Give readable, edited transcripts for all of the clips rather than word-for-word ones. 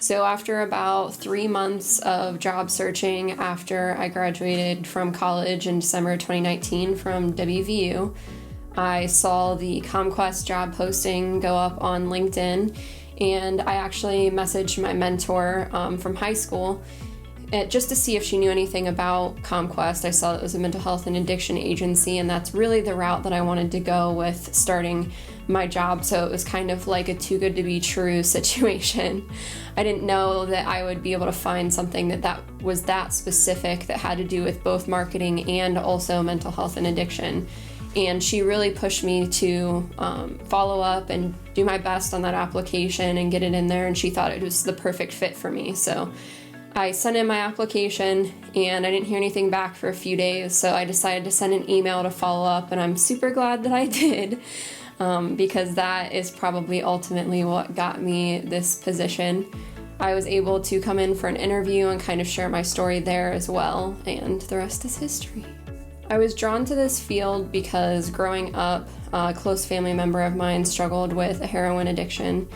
So after about 3 months of job searching after I graduated from college in December 2019 from WVU, I saw the CommQuest job posting go up on LinkedIn, and I actually messaged my mentor from high school just to see if she knew anything about CommQuest. I saw it was a mental health and addiction agency, and that's really the route that I wanted to go with starting my job. So it was kind of like a too good to be true situation. I didn't know that I would be able to find something that was that specific, that had to do with both marketing and also mental health and addiction. And she really pushed me to follow up and do my best on that application and get it in there, and she thought it was the perfect fit for me. So I sent in my application, and I didn't hear anything back for a few days, so I decided to send an email to follow up, and I'm super glad that I did, because that is probably ultimately what got me this position. I was able to come in for an interview and kind of share my story there as well, and the rest is history. I was drawn to this field because growing up, a close family member of mine struggled with a heroin addiction,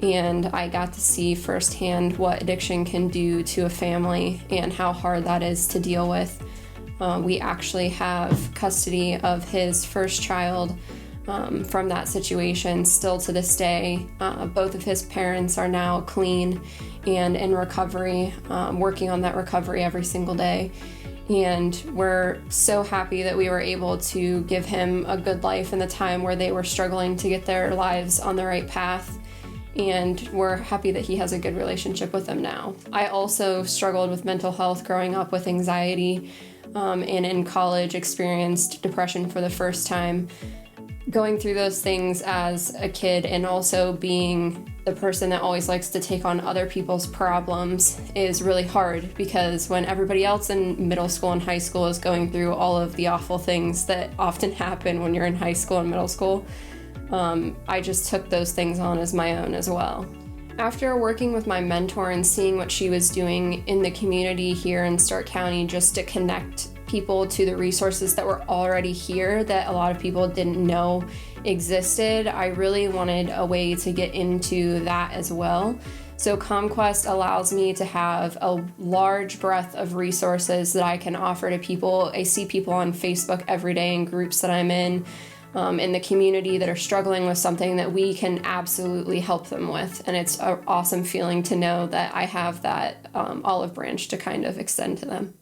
and I got to see firsthand what addiction can do to a family and how hard that is to deal with. We actually have custody of his first child from that situation still to this day. Both of his parents are now clean and in recovery, working on that recovery every single day. And we're so happy that we were able to give him a good life in the time where they were struggling to get their lives on the right path. And we're happy that he has a good relationship with them now. I also struggled with mental health growing up with anxiety, and in college experienced depression for the first time. Going through those things as a kid and also being the person that always likes to take on other people's problems is really hard, because when everybody else in middle school and high school is going through all of the awful things that often happen when you're in high school and middle school, I just took those things on as my own as well. After working with my mentor and seeing what she was doing in the community here in Stark County just to connect people to the resources that were already here that a lot of people didn't know existed, I really wanted a way to get into that as well. So CommQuest allows me to have a large breadth of resources that I can offer to people. I see people on Facebook every day in groups that I'm in the community that are struggling with something that we can absolutely help them with. And it's an awesome feeling to know that I have that olive branch to kind of extend to them.